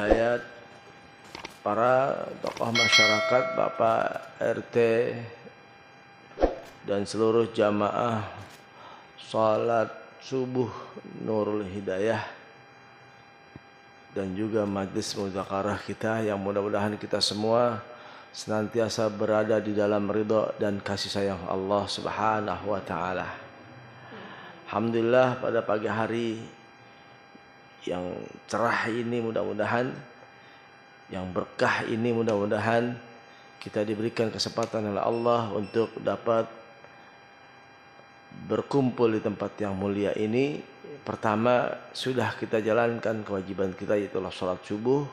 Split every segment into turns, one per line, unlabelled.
hidayat para tokoh masyarakat, Bapak RT dan seluruh jamaah salat subuh Nurul Hidayah dan juga majlis muzakarah kita, yang mudah-mudahan kita semua senantiasa berada di dalam ridha dan kasih sayang Allah Subhanahu wa taala. Alhamdulillah, pada pagi hari yang cerah ini, mudah-mudahan yang berkah ini, mudah-mudahan kita diberikan kesempatan oleh Allah untuk dapat berkumpul di tempat yang mulia ini. Pertama, sudah kita jalankan kewajiban kita, yaitu salat subuh,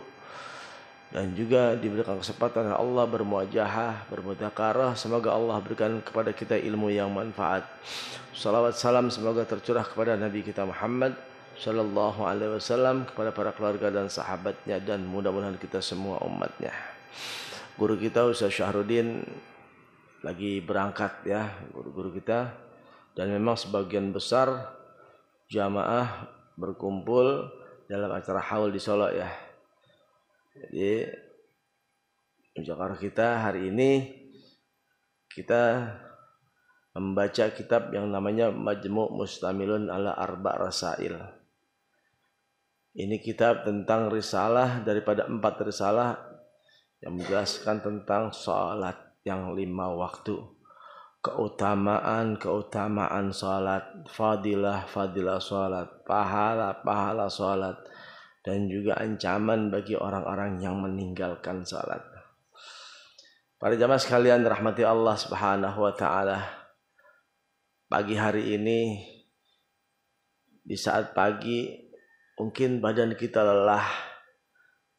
dan juga diberikan kesempatan oleh Allah bermuajahah, bermudzakarah. Semoga Allah berikan kepada kita ilmu yang manfaat. Salawat salam semoga tercurah kepada Nabi kita Muhammad sallallahu alaihi wasallam, kepada para keluarga dan sahabatnya, dan mudah-mudahan kita semua umatnya. Guru kita Ustaz Syahrudin lagi berangkat ya, guru-guru kita, dan memang sebagian besar jamaah berkumpul dalam acara haul di Solo ya. Jadi Jakarta kita hari ini kita membaca kitab yang namanya Majmu' Mustamilun ala Arba' Rasail. Ini kitab tentang risalah daripada 4 risalah yang menjelaskan tentang salat yang 5 waktu, keutamaan salat, fadilah salat, pahala salat, dan juga ancaman bagi orang-orang yang meninggalkan salat. Para jamaah sekalian rahmati Allah Subhanahu wa taala, pagi hari ini, di saat pagi mungkin badan kita lelah,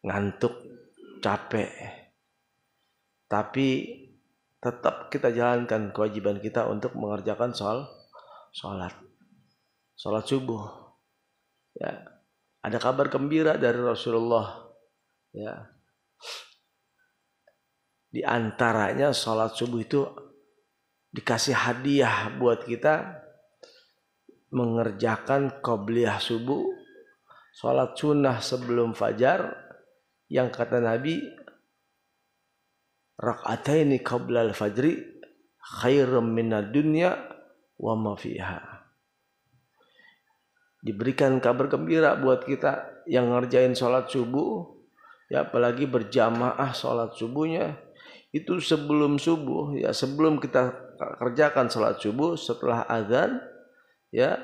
ngantuk, capek, tapi tetap kita jalankan kewajiban kita untuk mengerjakan salat subuh. Ya, ada kabar gembira dari Rasulullah. Ya, di antaranya salat subuh itu dikasih hadiah buat kita mengerjakan qobliyah subuh, salat sunnah sebelum fajar, yang kata Nabi, rak'ataini qoblal fajri khairum minad dunya wa ma fiha. Diberikan kabar gembira buat kita yang ngerjain salat subuh, ya, apalagi berjamaah salat subuhnya itu sebelum subuh, ya, sebelum kita kerjakan salat subuh, setelah azan, ya,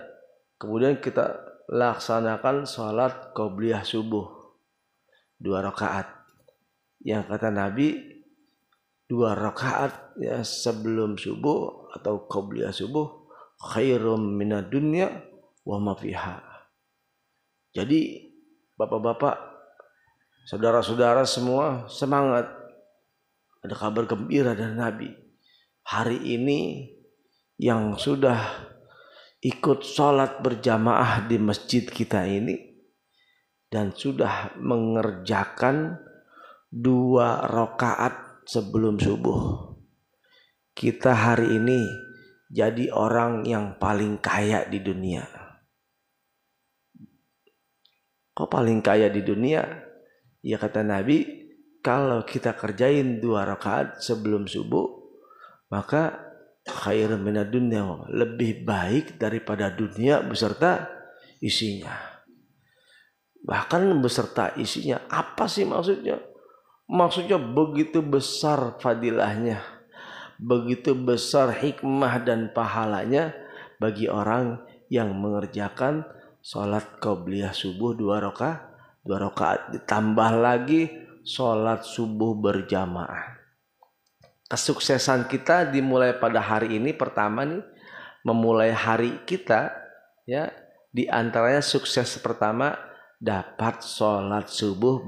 kemudian kita laksanakan salat qobliyah subuh 2 rakaat. Yang kata Nabi, 2 rakaat ya sebelum subuh atau qobliyah subuh khairum minad dunya wa ma fiha. Jadi bapak-bapak, saudara-saudara semua, semangat. Ada kabar gembira dari Nabi. Hari ini yang sudah ikut sholat berjamaah di masjid kita ini dan sudah mengerjakan 2 rakaat sebelum subuh, kita hari ini jadi orang yang paling kaya di dunia. Kok paling kaya di dunia? Ya, kata Nabi, kalau kita kerjain 2 rakaat sebelum subuh, maka khairun minad dunya, lebih baik daripada dunia beserta isinya. Bahkan beserta isinya, apa sih maksudnya? Maksudnya begitu besar fadilahnya, begitu besar hikmah dan pahalanya bagi orang yang mengerjakan salat qobliyah subuh 2 rakaat, ditambah lagi salat subuh berjamaah. Kesuksesan kita dimulai pada hari ini. Pertama nih, memulai hari kita ya, di antaranya sukses pertama dapat salat subuh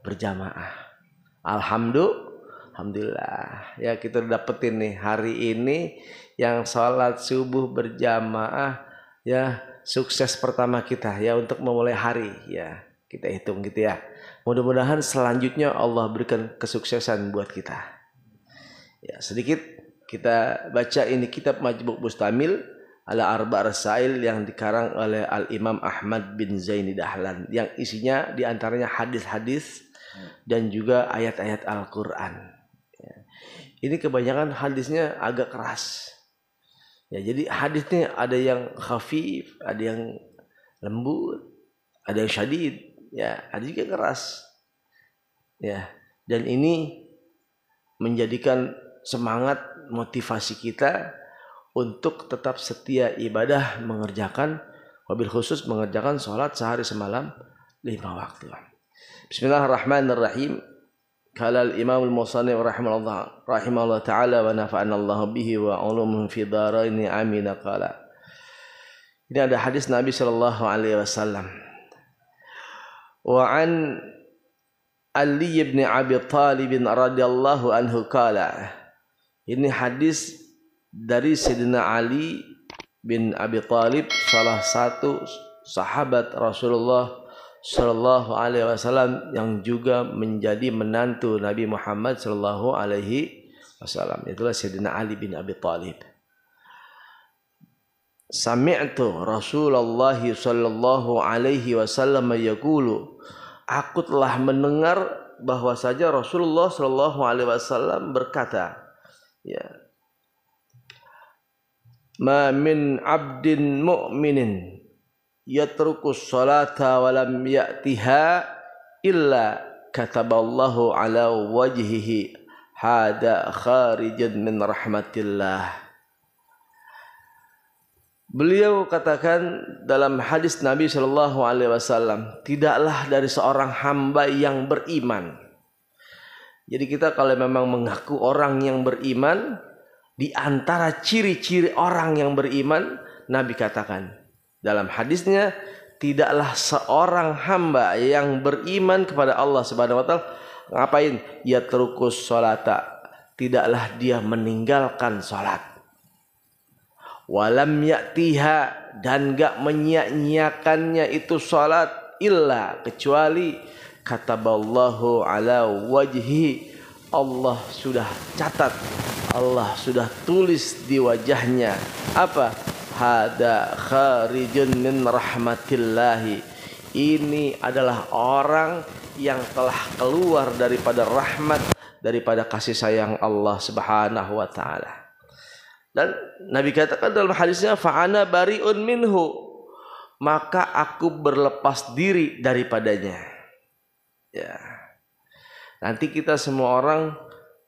berjamaah. Alhamdulillah ya, kita dapetin nih hari ini yang salat subuh berjamaah ya, sukses pertama kita ya untuk memulai hari ya, kita hitung gitu ya. Mudah-mudahan selanjutnya Allah berikan kesuksesan buat kita. Ya, sedikit kita baca ini kitab Majmu' Mustamil ala arba' rasail yang dikarang oleh Al-Imam Ahmad bin Zaini Dahlan, yang isinya diantaranya hadis-hadis dan juga ayat-ayat Al-Quran. Ini kebanyakan hadisnya agak keras. Ya, jadi hadisnya ada yang khafif, ada yang lembut, ada yang syadid, ya, ada juga keras. Ya, dan ini menjadikan semangat motivasi kita untuk tetap setia ibadah, mengerjakan, wabil khusus mengerjakan sholat sehari semalam 5 waktu. Bismillahirrahmanirrahim. Qala al-Imam al-Musannif rahimahullah ta'ala wa nafa'ana Allah bihi wa ulumuhu fi dharaini amin qala. Ini ada hadis Nabi sallallahu alaihi wasallam. Wa an Ali bin Abi Thalib radhiyallahu anhu qala. Ini hadis dari Sayyidina Ali bin Abi Thalib, salah satu sahabat Rasulullah sallallahu alaihi wasallam yang juga menjadi menantu Nabi Muhammad sallallahu alaihi wasallam. Itulah Sayyidina Ali bin Abi Thalib. Sami'tu Rasulullah sallallahu alaihi wasallam yaqulu, aku telah mendengar bahwasanya Rasulullah sallallahu alaihi wasallam berkata, ya, ma min abdin mu'minin yatrukus salata wa lam ya'tiha illa kataballahu ala wajhihi hada kharijan min rahmatillah. Beliau katakan dalam hadis Nabi sallallahu alaihi wasallam, tidaklah dari seorang hamba yang beriman. Jadi kita kalau memang mengaku orang yang beriman, di antara ciri-ciri orang yang beriman, Nabi katakan dalam hadisnya, tidaklah seorang hamba yang beriman kepada Allah Subhanahu wa taala ngapain? Yatrukus sholata, tidaklah dia meninggalkan salat. Walam ya'tiha, dan enggak menyia-nyiakannya itu salat, illa kecuali kataballahu ala wajhi, Allah sudah catat, Allah sudah tulis di wajahnya apa? Hada kharijun min rahmatillahi, ini adalah orang yang telah keluar daripada rahmat, daripada kasih sayang Allah Subhanahu wa taala. Dan Nabi katakan dalam hadisnya, fa'ana bari'un minhu, maka aku berlepas diri daripadanya. Ya. Nanti kita semua orang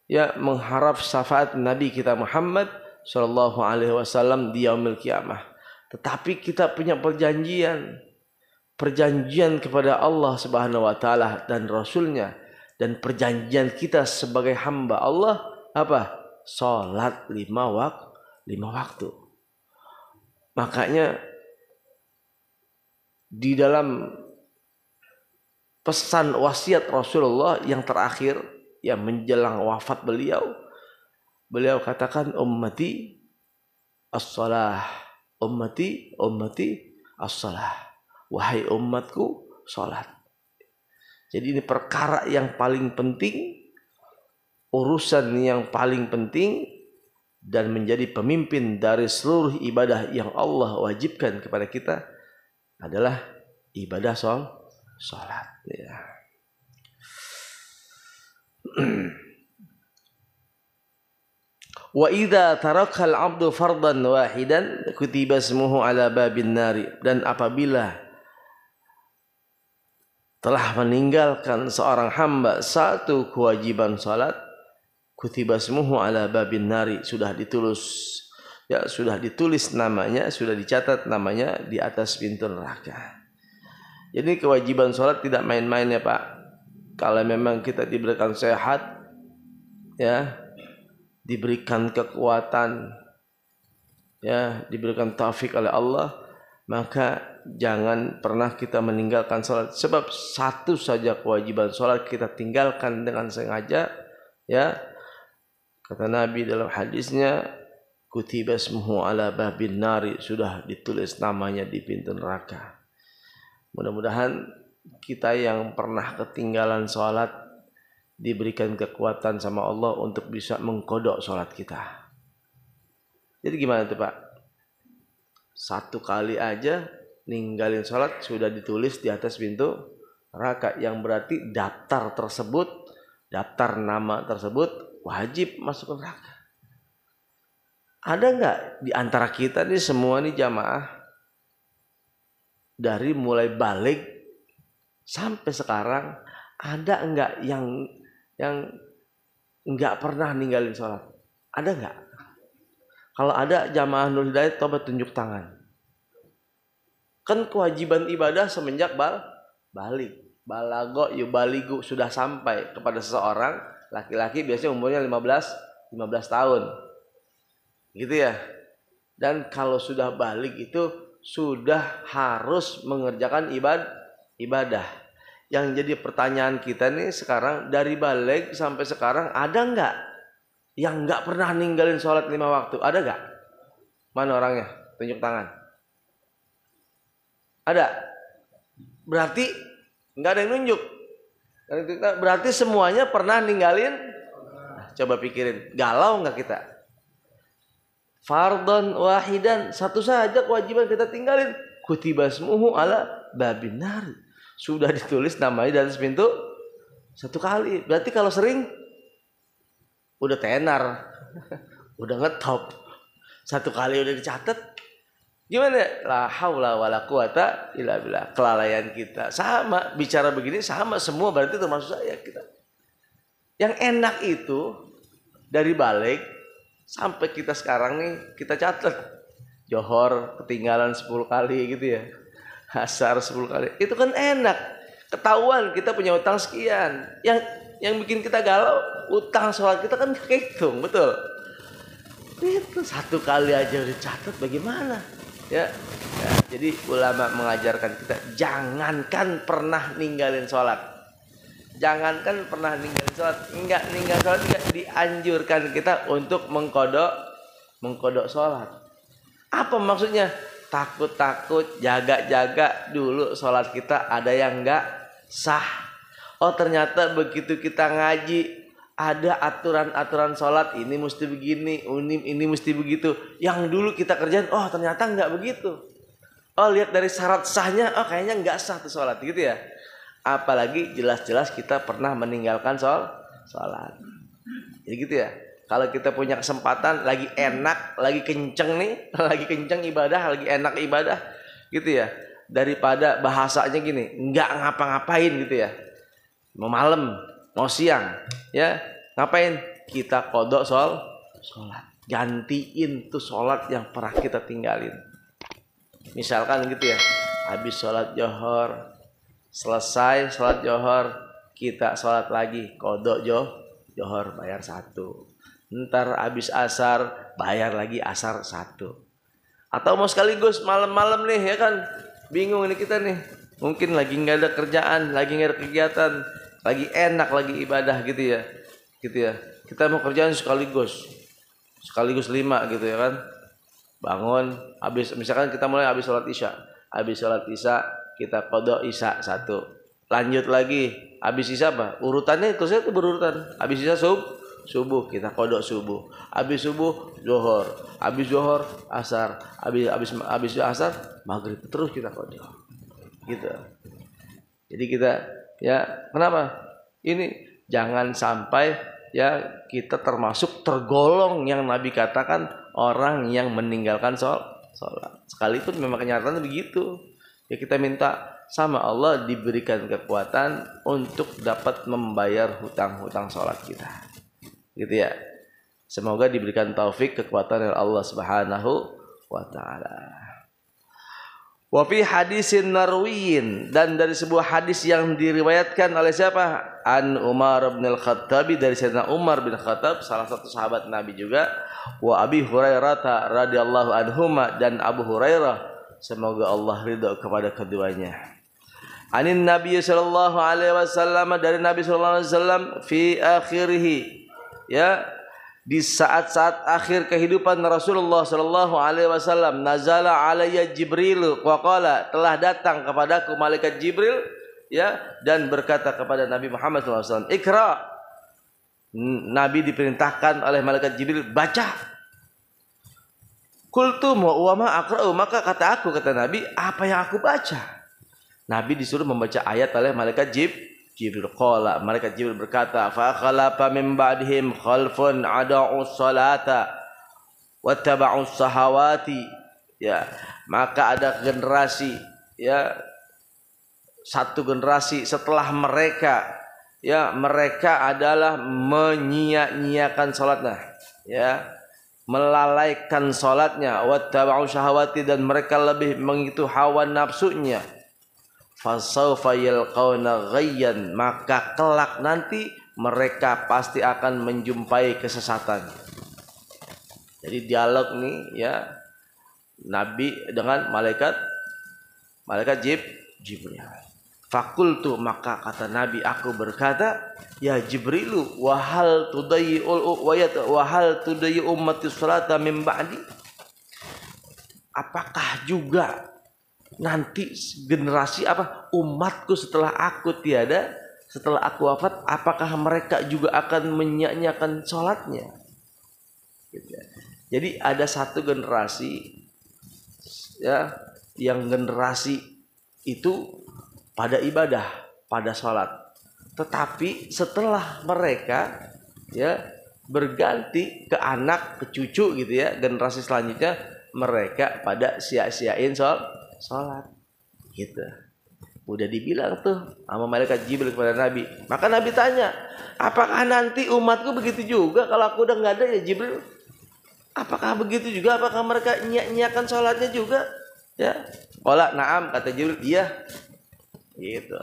ya mengharap syafaat Nabi kita Muhammad sallallahu alaihi wasallam di yaumil kiamah. Tetapi kita punya perjanjian kepada Allah Subhanahu wa taala dan Rasulnya, dan perjanjian kita sebagai hamba Allah apa? Salat 5 waktu. Makanya di dalam pesan wasiat Rasulullah yang terakhir yang menjelang wafat beliau katakan, ummati as-salah, ummati as-salah, wahai umatku salat. Jadi ini perkara yang paling penting, urusan yang paling penting, dan menjadi pemimpin dari seluruh ibadah yang Allah wajibkan kepada kita adalah ibadah salat. Ya. Wa idza taraka al-'abdu fardan wahidan kutiba ismuhu ala babin nari, dan apabila telah meninggalkan seorang hamba satu kewajiban salat, kutiba ismuhu ala babin nari, sudah ditulis namanya, sudah dicatat namanya di atas pintu neraka. Jadi kewajiban salat tidak main-main ya Pak. Kalau memang kita diberikan sehat, ya, diberikan kekuatan, ya, diberikan taufik oleh Allah, maka jangan pernah kita meninggalkan salat. Sebab satu saja kewajiban salat kita tinggalkan dengan sengaja, ya, kata Nabi dalam hadisnya, kutiba ismuhu ala babin nari, sudah ditulis namanya di pintu neraka. Mudah-mudahan kita yang pernah ketinggalan salat diberikan kekuatan sama Allah untuk bisa mengkodok salat kita. Jadi gimana tuh Pak? Satu kali aja ninggalin sholat sudah ditulis di atas pintu neraka, yang berarti daftar tersebut, daftar nama tersebut wajib masuk neraka. Ada nggak di antara kita nih semua nih jamaah, dari mulai balik sampai sekarang, ada nggak yang nggak pernah ninggalin sholat? Ada nggak? Kalau ada jamaah Nurul Hidayat, coba tunjuk tangan. Kan kewajiban ibadah semenjak balik. Balago yubaligu, sudah sampai kepada seseorang, laki-laki biasanya umurnya 15 tahun. Gitu ya. Dan kalau sudah balik itu sudah harus mengerjakan ibadah. Yang jadi pertanyaan kita nih sekarang, dari balik sampai sekarang, ada nggak yang nggak pernah ninggalin sholat 5 waktu? Ada nggak? Mana orangnya? Tunjuk tangan. Ada? Berarti nggak ada yang nunjuk. Berarti semuanya pernah ninggalin. Nah, coba pikirin, galau nggak kita? Fardhon wahidan, satu saja kewajiban kita tinggalin. Kutiba ismuhu ala babin nar, sudah ditulis namanya di atas pintu satu kali. Berarti kalau sering udah tenar, udah ngetop, satu kali udah dicatat. Gimana? La haula wala quwata illa billah. Kelalaian kita sama, bicara begini sama semua, berarti termasuk saya kita. Yang enak itu dari balik sampai kita sekarang nih, kita catat Johor ketinggalan 10 kali gitu ya, Asar 10 kali, itu kan enak, ketahuan kita punya utang sekian. Yang bikin kita galau, utang sholat kita kan kehitung, betul. Itu satu kali aja udah catat, bagaimana ya? Jadi ulama mengajarkan kita, jangankan pernah ninggalin sholat, jangankan pernah ninggalin sholat, enggak ninggal sholat juga dianjurkan kita untuk mengkodok sholat. Apa maksudnya? Takut-takut, jaga-jaga dulu sholat kita ada yang enggak sah. Oh ternyata begitu kita ngaji, ada aturan-aturan sholat, ini mesti begini, ini mesti begitu. Yang dulu kita kerjain, oh ternyata enggak begitu. Oh lihat dari syarat sahnya, oh kayaknya enggak sah tuh sholat, gitu ya. Apalagi jelas-jelas kita pernah meninggalkan sholat. Jadi gitu ya. Kalau kita punya kesempatan, lagi enak, lagi kenceng nih, lagi kenceng ibadah, lagi enak ibadah, gitu ya. Daripada bahasanya gini, nggak ngapa-ngapain gitu ya. Mau malam, mau siang, ya ngapain? Kita kodok sholat, gantiin tuh sholat yang pernah kita tinggalin. Misalkan gitu ya, habis sholat johor, selesai sholat johor, kita sholat lagi, kodok johor bayar 1. Ntar habis asar bayar lagi asar 1. Atau mau sekaligus malam-malam nih ya kan, bingung ini kita nih, mungkin lagi nggak ada kerjaan, lagi nggak ada kegiatan, lagi enak, lagi ibadah gitu ya, kita mau kerjaan sekaligus 5 gitu ya kan. Bangun habis, misalkan kita mulai habis sholat isya, kita qadha isya 1, lanjut lagi habis isya apa urutannya itu, saya tuh berurutan. Habis isya subuh kita qadha subuh, habis subuh zuhur, habis zuhur asar, habis asar maghrib, terus kita qadha gitu. Jadi kita ya, kenapa ini jangan sampai ya kita termasuk tergolong yang Nabi katakan orang yang meninggalkan sholat. Sekalipun memang kenyataannya begitu ya, kita minta sama Allah diberikan kekuatan untuk dapat membayar hutang-hutang sholat kita, gitu ya. Semoga diberikan taufik, kekuatan dari Allah Subhanahu wa taala. Wa fi hadisin narwiyin, dan dari sebuah hadis yang diriwayatkan oleh siapa? An Umar bin Al-Khattab, dari Sayyidina Umar bin Khattab, salah satu sahabat Nabi juga. Wa Abi Hurairah radhiyallahu anhuma, dan Abu Hurairah, semoga Allah ridha kepada keduanya. Anin Nabi sallallahu alaihi wasallam, dari Nabi sallallahu alaihi wasallam, fi akhirih, ya, di saat-saat akhir kehidupan Rasulullah sallallahu alaihi wasallam, nazala alayya Jibril wa qala, telah datang kepadaku malaikat Jibril, ya, dan berkata kepada Nabi Muhammad sallallahu alaihi wasallam, ikra. Nabi diperintahkan oleh malaikat Jibril, baca. Qultu wa ma aqra'u, maka kata aku, kata Nabi, apa yang aku baca? Nabi disuruh membaca ayat oleh malaikat Jibril. Qala, malaikat Jibril berkata, fa khalafa min ba'dihim khalfun ada'us salata wattaba'us sahawati. Ya, maka ada generasi, ya, satu generasi setelah mereka, ya, mereka adalah menyia-nyiakan salatnya, ya, melalaikan salatnya, wattaba'u syahawati, dan mereka lebih mengikuti hawa nafsunya. Fasawfa yalqauna ghayyan, maka kelak nanti mereka pasti akan menjumpai kesesatan. Jadi dialog nih, ya, Nabi dengan malaikat Jibril. Fakultu, maka kata Nabi, aku berkata, ya Jibrilu, wahal tudayyi ummati salata min ba'di, apakah juga nanti generasi umatku setelah aku tiada, setelah aku wafat, apakah mereka juga akan menyia-nyiakan sholatnya? Gitu. Jadi ada satu generasi, ya, yang generasi itu pada ibadah, pada sholat, tetapi setelah mereka, ya, berganti ke anak, ke cucu, gitu ya, generasi selanjutnya mereka pada sia-siain sholat, gitu. Udah dibilang tuh sama malaikat Jibril kepada Nabi. Maka Nabi tanya, apakah nanti umatku begitu juga kalau aku udah nggak ada, ya Jibril? Apakah begitu juga? Apakah mereka nyiakan sholatnya juga? Ya, qala na'am, kata Jibril, iya. Gitu.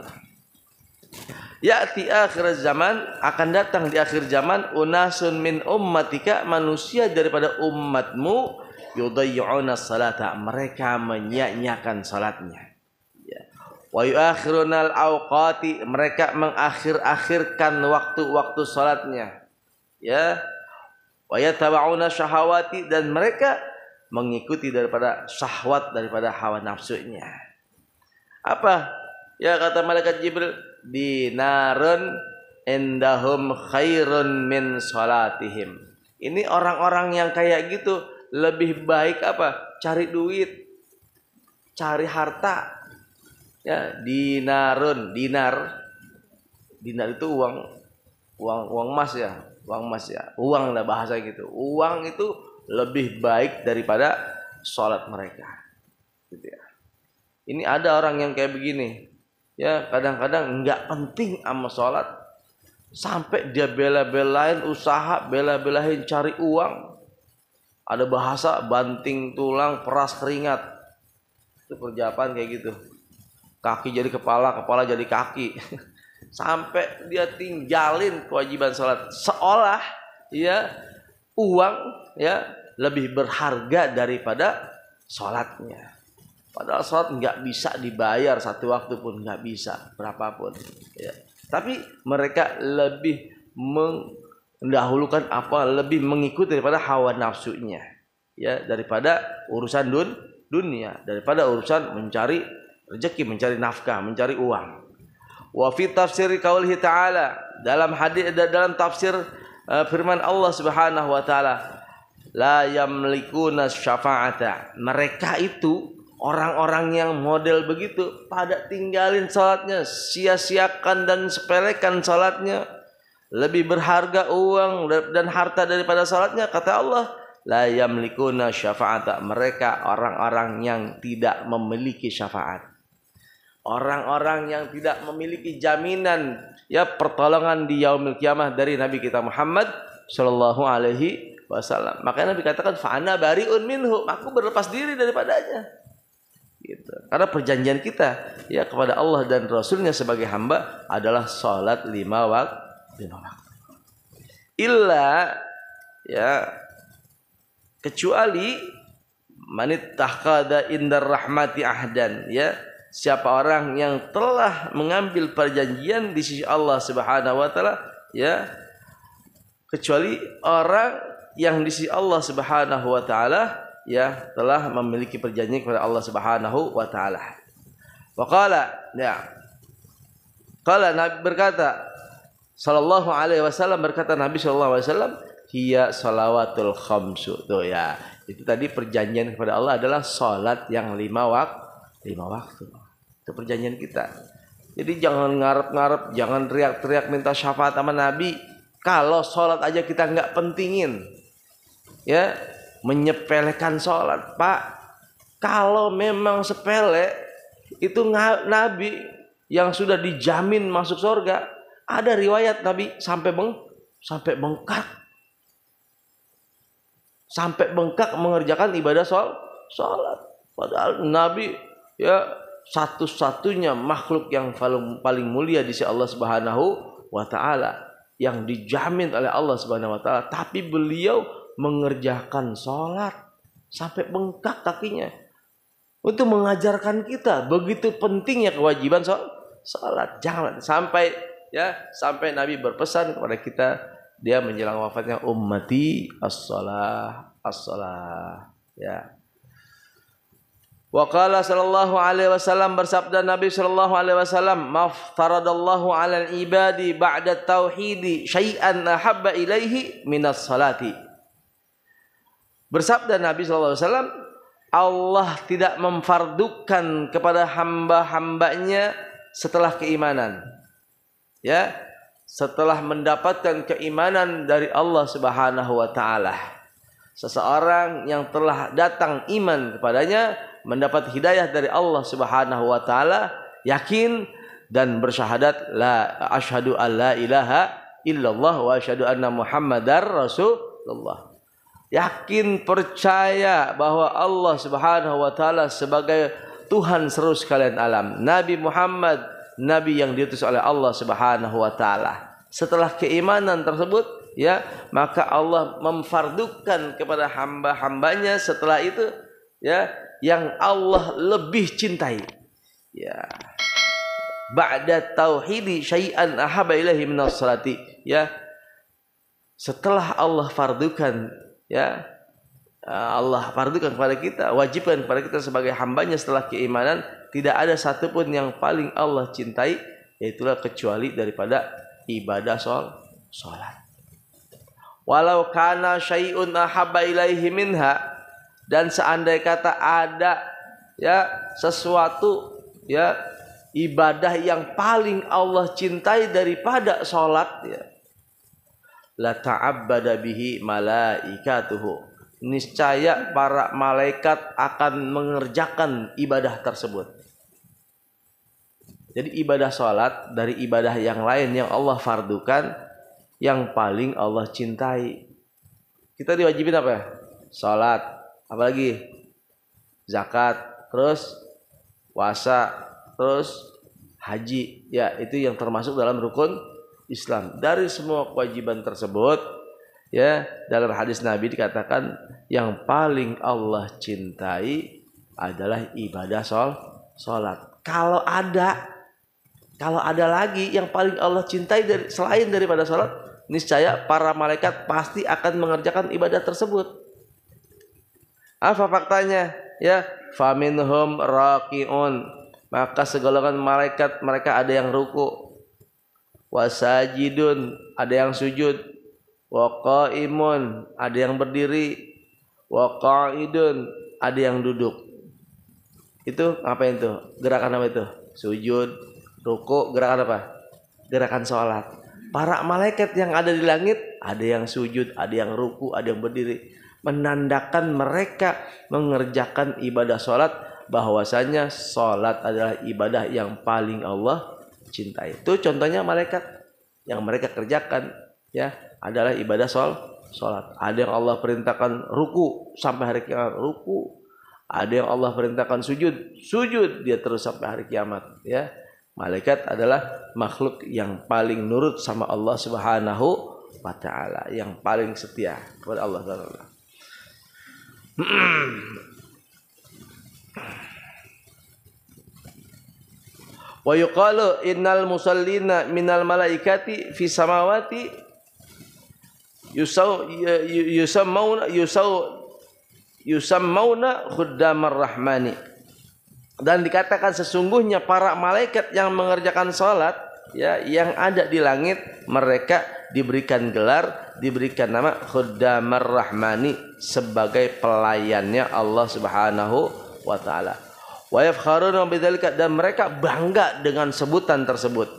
Ya, di akhir zaman, akan datang di akhir zaman, unasun min ummatika, manusia daripada umatmu, yudayyi'una salata, mereka menyia-nyiakan salatnya. Ya. Wa yuakhirunal awqati, mereka mengakhir-akhirkan waktu-waktu salatnya. Ya. Wa yataba'una syahawati, dan mereka mengikuti daripada syahwat, daripada hawa nafsunya. Apa? Ya, kata malaikat Jibril, dinarun indahum khairun min salatihim. Ini orang-orang yang kayak gitu lebih baik cari duit, cari harta, ya. Dinar itu uang emas, ya, uang lah bahasa gitu. Uang itu lebih baik daripada sholat mereka, gitu ya. Ini ada orang yang kayak begini, ya, kadang-kadang nggak penting sama sholat, sampai dia bela-belain usaha, bela-belain cari uang. Ada bahasa banting tulang peras keringat, itu perjalanan kayak gitu. Kaki jadi kepala, kepala jadi kaki, sampai dia tinggalin kewajiban sholat, seolah, ya, uang, ya, lebih berharga daripada sholatnya. Padahal sholat nggak bisa dibayar satu waktu pun, nggak bisa berapapun, ya. Tapi mereka lebih mendahulukan lebih mengikuti daripada hawa nafsunya, ya, daripada urusan dunia, daripada urusan mencari rezeki, mencari nafkah, mencari uang. Wa fi tafsir qaulihi ta'ala, dalam tafsir firman Allah Subhanahu wa taala, la yamlikuna syafa'ata, mereka itu orang-orang yang model begitu, pada tinggalin salatnya, sia-siakan dan sepelekan salatnya, lebih berharga uang dan harta daripada salatnya. Kata Allah, la yamlikuna syafa'ata, mereka orang-orang yang tidak memiliki syafaat, orang-orang yang tidak memiliki jaminan, ya, pertolongan di yaumil kiamah dari Nabi kita Muhammad sallallahu alaihi wasallam. Makanya Nabi katakan, fa ana bariun minhu, aku berlepas diri daripadanya. Gitu. Karena perjanjian kita, ya, kepada Allah dan Rasulnya sebagai hamba adalah sholat 5 waktu. Illa, ya, kecuali manit tahqada indar rahmati ahdan, ya, siapa orang yang telah mengambil perjanjian di sisi Allah Subhanahu wa taala, ya, kecuali orang yang di sisi Allah Subhanahu wa taala, ya, telah memiliki perjanjian kepada Allah Subhanahu wa taala. Wa qala, ya, qala, Nabi berkata sallallahu alaihi wasallam, berkata Nabi sallallahu alaihi wasallam, hiya salawatul khamsu. Tuh, ya, Itu tadi perjanjian kepada Allah adalah sholat yang 5 waktu. Itu perjanjian kita. Jadi jangan ngarep-ngarep, jangan teriak-teriak minta syafaat sama Nabi. Kalau sholat aja kita nggak pentingin, ya, menyepelekan sholat, Pak. Kalau memang sepele, itu Nabi yang sudah dijamin masuk surga. Ada riwayat Nabi sampai bengkak. Sampai bengkak mengerjakan ibadah sholat. Padahal Nabi, ya, satu-satunya makhluk yang paling mulia di sisi Allah Subhanahu wa taala, yang dijamin oleh Allah Subhanahu wa taala, tapi beliau mengerjakan sholat sampai bengkak kakinya untuk mengajarkan kita begitu pentingnya kewajiban sholat. Jangan sampai Nabi berpesan kepada kita, dia menjelang wafatnya, ummati as-shalah, ya. Wa qala sallallahu alaihi wasallam, bersabda Nabi sallallahu alaihi wasallam, maftaradallahu 'alal ibadi ba'da tauhidi syai'an ahabba ilaihi minas salati. Bersabda Nabi sallallahu alaihi wasallam, Allah tidak memfardukan kepada hamba-hambanya setelah keimanan. Ya, setelah mendapatkan keimanan dari Allah Subhanahu wa taala. Seseorang yang telah datang iman kepadanya, mendapat hidayah dari Allah Subhanahu wa taala, yakin dan bersyahadat la asyhadu alla ilaha illallah wa asyhadu anna muhammadar rasulullah. Yakin, percaya bahwa Allah Subhanahu wa taala sebagai Tuhan seluruh sekalian alam. Nabi Muhammad, nabi yang diutus oleh Allah Subhanahu wa taala. Setelah keimanan tersebut, ya, maka Allah memfardukan kepada hamba-hambanya setelah itu, ya, yang Allah lebih cintai. Ya. Ba'da tauhidi syai'an ahabba ilaihi minas salati. Ya. Setelah Allah fardukan, ya, Allah fardukan kepada kita, wajibkan kepada kita sebagai hambanya setelah keimanan, tidak ada satupun yang paling Allah cintai, yaitulah kecuali daripada ibadah sholat. Walau kana syai'un ahabba ilaihi minha, dan seandai kata ada, ya, sesuatu, ya, ibadah yang paling Allah cintai daripada sholat, ya, la ta'abbada bihi malaikatuhu, niscaya para malaikat akan mengerjakan ibadah tersebut. Jadi ibadah sholat dari ibadah yang lain yang Allah fardukan, yang paling Allah cintai. Kita diwajibin apa ya? Sholat, apalagi zakat, terus puasa, terus haji. Ya, itu yang termasuk dalam rukun Islam. Dari semua kewajiban tersebut, ya, dalam hadis Nabi dikatakan yang paling Allah cintai adalah ibadah sholat. Kalau ada lagi yang paling Allah cintai selain daripada sholat, niscaya para malaikat pasti akan mengerjakan ibadah tersebut. Apa faktanya? Ya, faminhum raqiun, maka segolongan malaikat mereka ada yang ruku, wasajidun, ada yang sujud, wa qaimun, ada yang berdiri, wa qaidun, ada yang duduk. Itu ngapain tuh? Gerakan apa itu? Sujud, ruku, gerakan apa? Gerakan sholat. Para malaikat yang ada di langit, ada yang sujud, ada yang ruku, ada yang berdiri, menandakan mereka mengerjakan ibadah sholat, bahwasanya sholat adalah ibadah yang paling Allah cintai. Itu contohnya malaikat yang mereka kerjakan, ya, adalah ibadah sholat. Ada yang Allah perintahkan ruku sampai hari kiamat, ruku. Ada yang Allah perintahkan sujud dia terus sampai hari kiamat, ya. Malaikat adalah makhluk yang paling nurut sama Allah Subhanahu wa taala, yang paling setia kepada Allah Taala. Wa yuqalu innal musallina minal malaikati fi samawati yusammuna khuddamar rahmani. Dan dikatakan sesungguhnya para malaikat yang mengerjakan salat ya yang ada di langit, mereka diberikan gelar, diberikan nama Khuddamar Rahmani, sebagai pelayannya Allah Subhanahu wa taala. Wa yafkharuna bidzalika, dan mereka bangga dengan sebutan tersebut,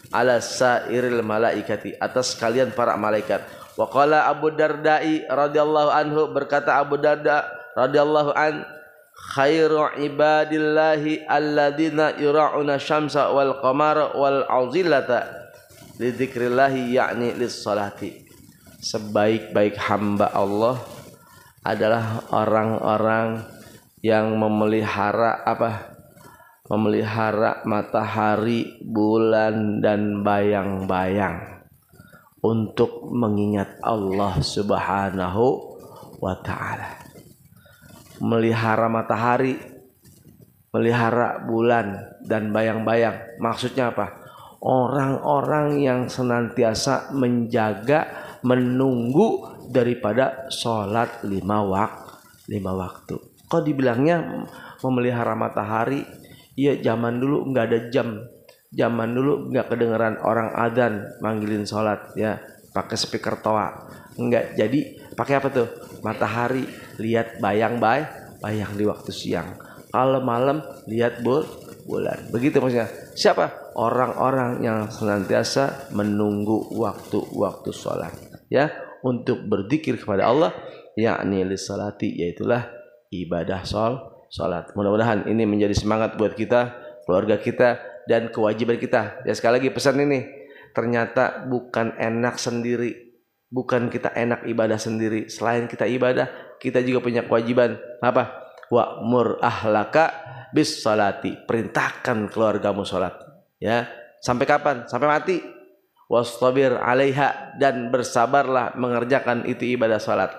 ala sairil malaikati, atas kalian para malaikat. Wa qala Abu Darda'i radhiyallahu anhu, berkata Abu Darda radhiyallahu an, khairu ibadillahi alladzina yura'una syamsa wal qamara wal auzillata li dzikrillahi, yakni lis salati. Sebaik-baik hamba Allah adalah orang-orang yang memelihara memelihara matahari, bulan dan bayang-bayang untuk mengingat Allah Subhanahu wa taala. Melihara matahari, melihara bulan dan bayang-bayang, maksudnya apa? Orang-orang yang senantiasa menjaga, menunggu daripada sholat 5 waktu. Kok dibilangnya memelihara matahari? Iya, zaman dulu nggak ada jam, zaman dulu nggak kedengeran orang adzan manggilin sholat, ya pakai speaker toa, nggak. Jadi pakai apa tuh? Matahari, lihat bayang-bayang di waktu siang. Kalau malam lihat bulan. Begitu maksudnya. Siapa? Orang-orang yang senantiasa menunggu waktu-waktu sholat, ya, untuk berzikir kepada Allah, yakni lisalati, yaitulah ibadah sholat. Mudah-mudahan ini menjadi semangat buat kita, keluarga kita, dan kewajiban kita. Ya, sekali lagi pesan ini, ternyata bukan enak sendiri, bukan kita enak ibadah sendiri. Selain kita ibadah, kita juga punya kewajiban. Apa? Wa'mur ahlaka bis salati, perintahkan keluargamu sholat, ya. Sampai kapan? Sampai mati. Wastabir 'alaiha, dan bersabarlah mengerjakan itu ibadah sholat,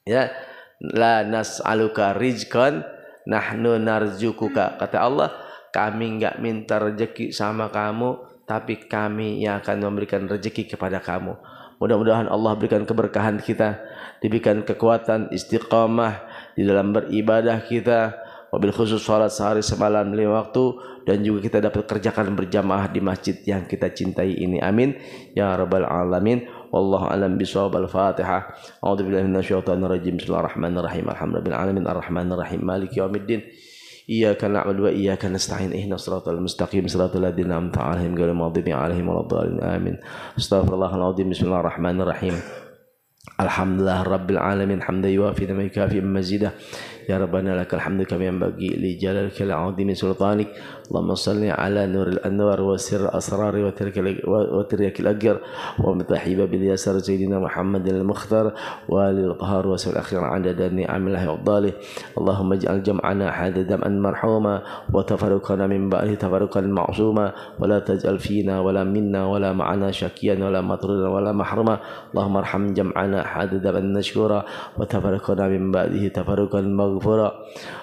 ya. La nas'aluka rizqan nahnu narzukuka, kata Allah, kami enggak minta rezeki sama kamu, tapi kami yang akan memberikan rezeki kepada kamu. Mudah-mudahan Allah berikan keberkahan kita, diberikan kekuatan istiqamah di dalam beribadah kita, wabil khusus salat sehari semalam 5 waktu, dan juga kita dapat kerjakan berjamaah di masjid yang kita cintai ini. Amin ya rabbal alamin. Wallahu alam bisawab. Al-Fatihah. A'udzubillahi minasyaitonir rajim. Bismillahirrahmanirrahim. Alhamdulillahil alamin arrahmanir rahim maliki yaumiddin. Iyyaka na'budu wa iyyaka nasta'in ihdinas siratal mustaqim siratal ladzina an'amta 'alaihim ghairil maghdubi 'alaihim waladdallin. Amin. Astaghfirullahal azim. Bismillahirrahmanirrahim. Alhamdulillah rabbil alamin hamdan yuwafi ma yukafi mazidah. Ya Rabbana lakal hamdu kama yanbaghi li jalalika al-'azimi sultanik. Allahumma salli ala nuril anwar wa sirr asrari wa tiryakil agyar wa mitahi babil yasar sayyidina Muhammadin al-mukhtar wa lil qahar wa sul akhir adada ni'amillahi wa dhalih. Allahumma ij'al jam'ana hadha dam'an marhuma wa tafarruqana min ba'di tafarruqan ma'suma wa la taj'al fina wa la minna wa la ma'ana syakiyan wa la matrudan wa la mahruma. Allahumma arham jam'ana hadha dam'an nashkura wa tafarruqana min ba'dihi tafarruqan maghfura.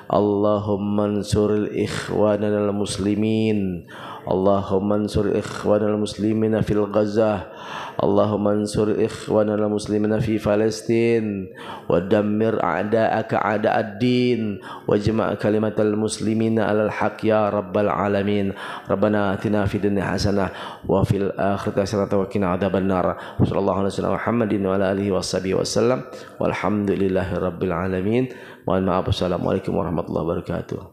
Allahumma ansuril ikhwanana al-muslimin, Allahumma ansur ikhwanal muslimina fil Gaza, Allahumma ansur ikhwanal muslimina fi Palestin, wa dammir a'da'aka a'da'ad-din, wa jama' kalimatal muslimina alal haq ya rabbal alamin. Rabbana atina fid dunya hasanah wa fil akhirati hasanah wa qina adzabannar. Sallallahu alaihi wasallam Muhammadin wa ala alihi washabihi wasallam. Walhamdulillahi rabbil alamin. Mohon maaf. Assalamualaikum warahmatullahi wabarakatuh.